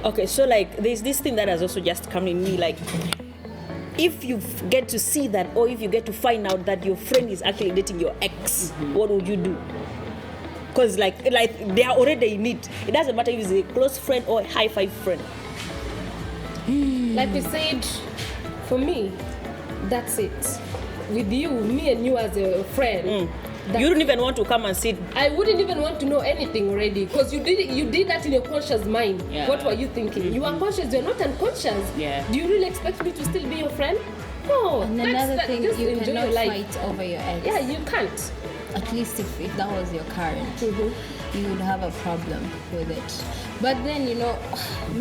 Okay, so like there's this thing that has also just come in me, like if you get to see that, or if you get to find out that your friend is actually dating your ex, what would you do? Because like they are already in it. It doesn't matter if it's a close friend or a high five friend. Like we said, for me, that's it. With you, me and you as a friend. You don't even want to come and sit. I wouldn't even want to know anything already, because you did that in your conscious mind. Yeah. What were you thinking? You are conscious, you're not unconscious. Yeah. Do you really expect me to still be your friend? No. And another thing, just you enjoy cannot your life. fight over your ex. Yeah, you can't. At least if that was your current, you would have a problem with it. But then,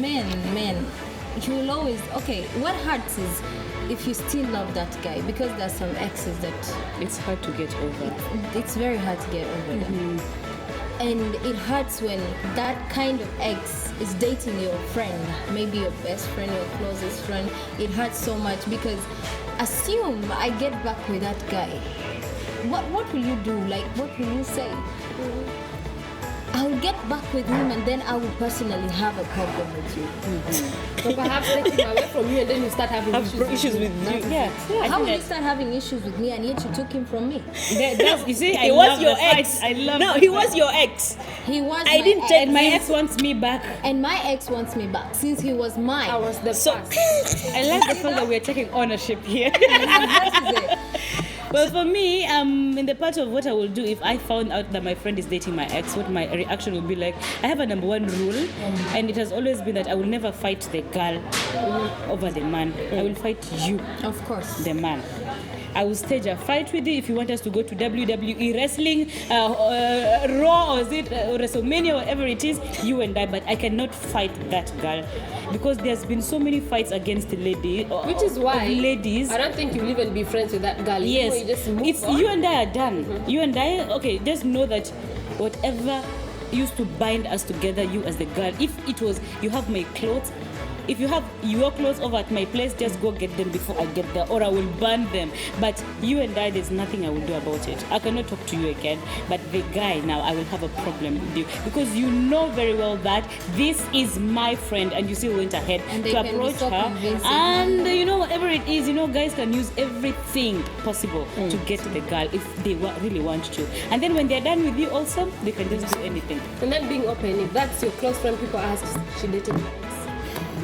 men, you will always, okay, what hurts is if you still love that guy, because there's some exes that It's hard to get over. it's very hard to get over them. And it hurts when that kind of ex is dating your friend, maybe your best friend, your closest friend. It hurts so much, because assume I get back with that guy. What will you do? Like, what will you say? I will get back with him, and then I will personally have a problem with you. So perhaps take him away from you, and then you start having Issues with you. Yeah. How will you start having issues with me, and yet you took him from me? You see, He was your ex. No, he was your ex. He was I my didn't ex, take And my ex wants me back. and my ex wants me back since he was mine. I was the So past. I like the fact that we're taking ownership here. That is it. Well, for me, in the part of what I will do if I found out that my friend is dating my ex, what my reaction would be like, I have a number one rule, and it has always been that I will never fight the girl over the man. I will fight you, Of course. the man. I will stage a fight with you if you want us to go to WWE wrestling, Raw, or is it WrestleMania, whatever it is, you and I. But I cannot fight that girl, because there's been so many fights against the lady, Which is why of ladies. I don't think you'll even be friends with that girl. Yes, You just move it's on. you and I are done. You and I, okay, just know that whatever used to bind us together, you as the girl, if it was you have my clothes, if you have your clothes over at my place, just go get them before I get there, or I will burn them. But you and I, there's nothing I will do about it. I cannot talk to you again. But the guy, now I will have a problem with you, because you know very well that this is my friend, and you still went ahead And they to can be approach so her. convincing. And whatever it is, guys can use everything possible to get the girl if they really want to. And then when they're done with you also, they can just do anything. And then being open, if that's your close friend, people ask, she dated my ex.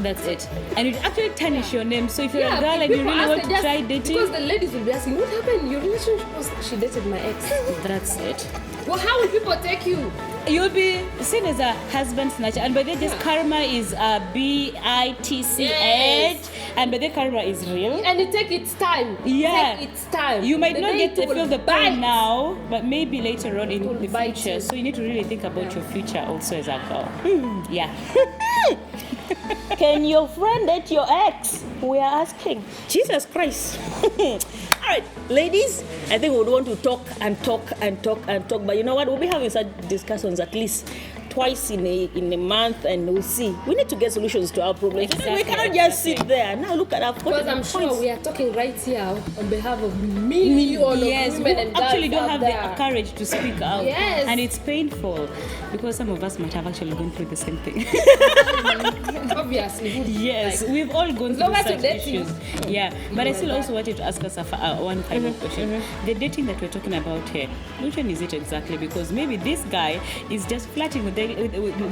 That's it. And it actually tarnish your name. So if you're a Yeah, girl and you people really ask, want they to just- try dating, Because the ladies will be asking, what happened? Your relationship was, she dated my ex. that's it. Well, how will people take you? You'll be seen as a husband snatcher. And by the way, this karma is BITCH. Yes. And by the way, karma is real. And it take its time. Yeah. Take its time. You might The not day get to it will feel the bite. pain now, but maybe later on in will the bite future. you. So you need to really think about your future also as a girl. Yeah. Can your friend date your ex? We are asking. Jesus Christ. All right, ladies, I think we would want to talk and talk and talk and talk, but you know what? We'll be having such discussions at least twice in a month, and we'll see. We need to get solutions to our problems. Exactly, We cannot just sit there. Now look at our Because I'm points. sure we are talking right here on behalf of millions Yes, of we women and girls actually don't out have there. the courage to speak out. Yes. And it's painful, because some of us might have actually gone through the same thing. Obviously. Yes, we've all gone through Nobody such dating. issues. Yeah, but I still also wanted to ask us one final question. The dating that we're talking about here, which one is it exactly? Because maybe this guy is just flirting with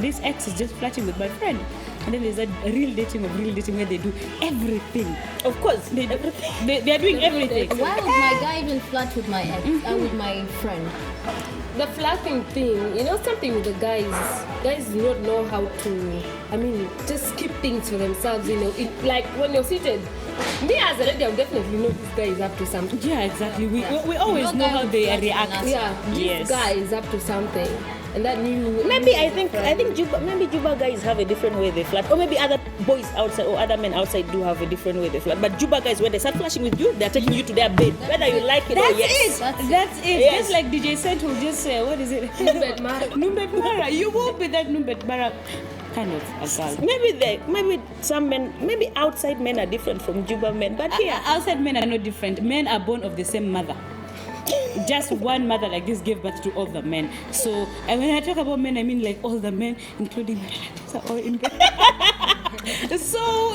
this ex is just flirting with my friend, and then there's a real dating where they do everything. Of course, They are doing everything. Why would my guy even flirt with my ex, with my friend? The flirting thing, something with the guys. Guys do not know how to, just keep things for themselves, like when you're seated. Me as a lady, I'll definitely know this guy is up to something. Yeah, exactly. We always No know guy how would they flirt with react. us. Yeah, this Yes. guy is up to something. And that new... maybe I think Juba guys have a different way they flirt, or maybe other boys outside or other men outside do have a different way they flirt. But Juba guys, when they start flashing with you, they're taking you to their bed, whether you like it or yes. That's it. Yes. Just like DJ Sent will just say, what is it? Numbet Mara. Numbet Mara. You won't be that Numbet Mara kind of a girl. Maybe some men, maybe outside men are different from Juba men, but here Outside men are not different. Men are born of the same mother. Just one mother like this gave birth to all the men. So, and when I talk about men, I mean like all the men, including men, are all in bed.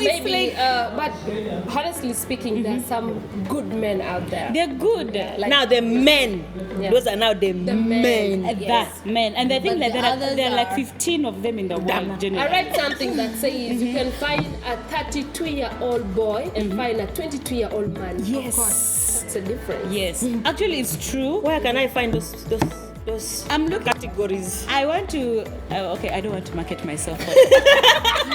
it's maybe, like but honestly speaking, there are some good men out there. they're good. Like, now the men. Yeah. Those are now the men. At Yes. that men, and I think But that the others there are like are- 15 of them in the world. I Generally. read something that says you can find a 32-year-old boy and find a 22-year-old man. Yes. That's a difference. Yes. Actually, it's true. Where can I find those I'm looking. categories? I want to. Okay, I don't want to market myself. But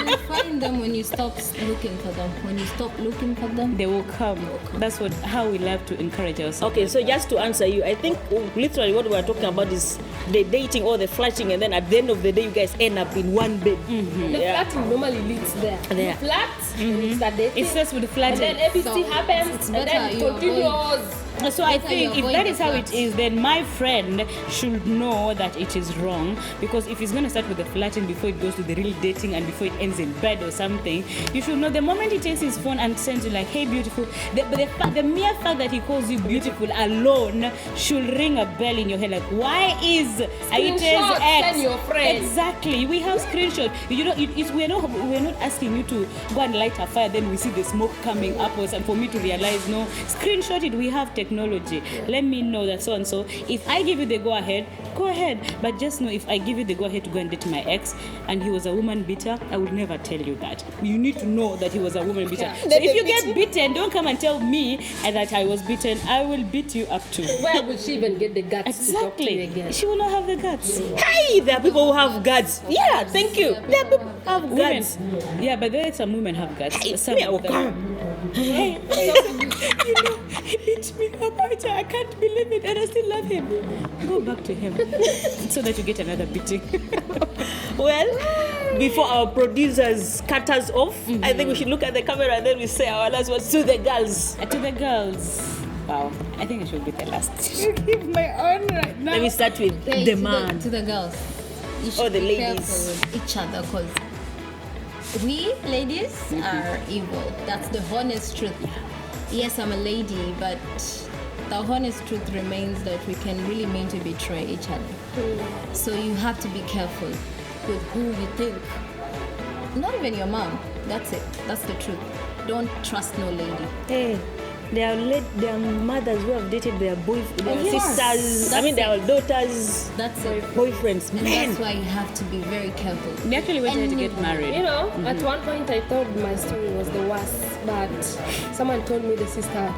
You find them when you stop looking for them. When you stop looking for them, they will come. That's how we love to encourage ourselves. Okay, so just to answer you, I think literally what we are talking about is the dating or the flirting, and then at the end of the day, you guys end up in one bed. The Yeah. flirting normally leads there. There. You flirt, and it's that dating. It starts with the and flirting. then ABC So, happens, it's and then better it you continues. So I Better think you if avoid that the is how it flirt. is, then my friend should know that it is wrong. Because if he's going to start with the flirting before it goes to the real dating and before it ends in bed or something, you should know the moment he takes his phone and sends you like, "Hey, beautiful," the mere fact that he calls you beautiful alone should ring a bell in your head. Like, why is Aite's Screenshot, ex? send your friend. Exactly. We have screenshot. You know, we're not asking you to go and light a fire. Then we see the smoke coming upwards, and for me to realize, no, screenshot it. We have technology. Let me know that so and so. If I give you the go ahead, but just know if I give you the go ahead to go and date my ex and he was a woman beater, I would never tell you that. You need to know that he was a woman beater. Yeah. So if you get beaten, don't come and tell me that I was beaten. I will beat you up too. Where would she even get the guts to talk to you Exactly. again? She will not have the guts. Hey, there are people who have guts. Yeah, thank you. There are people who have Women, guts. yeah, but there are some women have guts. Some Me, of them. come. Hey, you know, he beat me up. I can't believe it, and I still love him. Go back to him so that you get another beating. Well, before our producers cut us off, I think we should look at the camera and then we say our last words to the girls. To the girls. Wow, I think I should be the last. You give my own right now. Let me start with Hey, the to man. to the girls, you should Or the be ladies. careful with each other because we ladies are evil. That's the honest truth. Yes, I'm a lady, but the honest truth remains that we can really mean to betray each other. So you have to be careful with who you think. Not even your mom. That's it. That's the truth. Don't trust no lady. Hey, there are mothers who have dated their Yes. sisters. That's their daughters, That's it. boyfriends. And Man, that's why you have to be very careful. We actually wanted to get Anyone. married. You know, at one point I thought my story was the worst, but someone told me the sister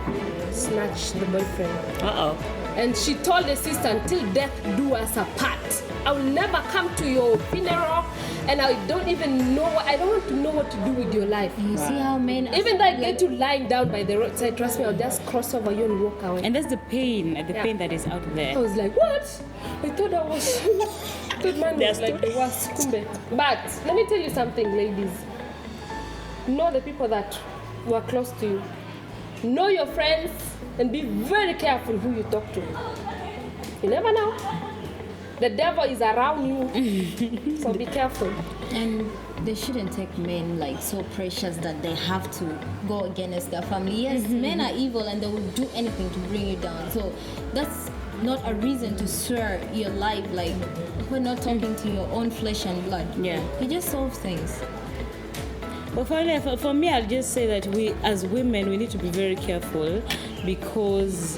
snatched the boyfriend. uh-oh. And she told the sister, until death do us apart. I will never come to your funeral, and I don't want to know what to do with your life. You see how men are Even though I get you lying down by the roadside, trust me, I'll just cross over you and walk away. And that's the pain, Yeah. pain that is out I there. was like, what? I thought I was. I thought mine was like the worst. Kumbe. But let me tell you something, ladies. Know the people that were close to you. Know your friends and be very careful who you talk to. You never know. The devil is around you, so be careful. And they shouldn't take men like so precious that they have to go against their family. Yes, men are evil and they will do anything to bring you down. So that's not a reason to swear your life like we're not talking to your own flesh and blood. Yeah. You just solve things. But for me, I'll just say that we, as women, we need to be very careful because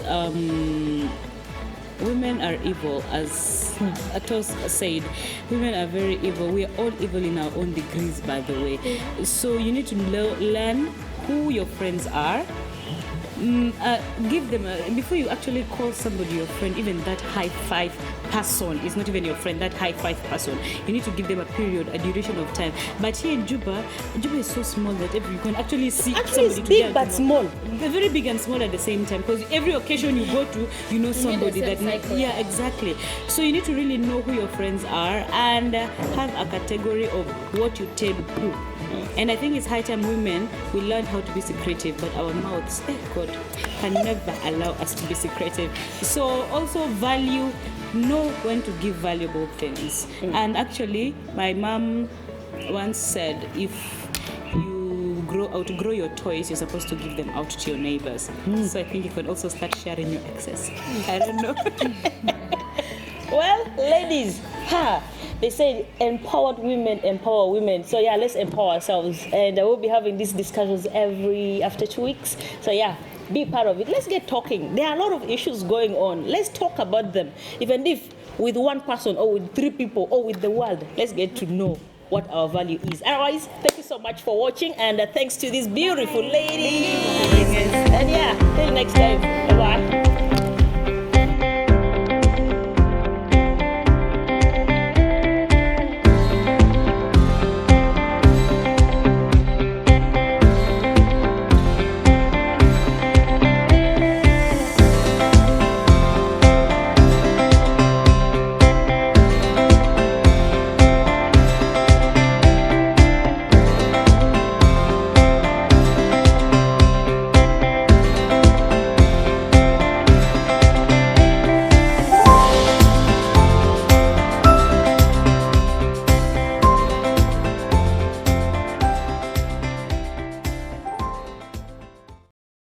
women are evil, as Atos said. Women are very evil. We are all evil in our own degrees, by the way. So you need to learn who your friends are. Give them before you actually call somebody your friend. Even that high five person is not even your friend. That high five person, you need to give them a period, a duration of time. But here in Juba is so small that you can actually see Actually, it's somebody big but small. They're very big and small at the same time because every occasion you go to, you know somebody the that same cycle. yeah, exactly. So you need to really know who your friends are and have a category of what you tell who. And I think it's high time women we learn how to be secretive, but our mouths, thank God, can never allow us to be secretive. So also know when to give valuable things. And actually, my mom once said, if you outgrow your toys, you're supposed to give them out to your neighbors. So I think you can also start sharing your excess. I don't know. Well, ladies, they say empowered women empower women. So yeah, let's empower ourselves. And we'll be having these discussions after 2 weeks. So yeah, be part of it. Let's get talking. There are a lot of issues going on. Let's talk about them. Even if with one person or with 3 people or with the world, let's get to know what our value is. Otherwise, thank you so much for watching, and thanks to these beautiful ladies. And yeah, till next time. Bye-bye.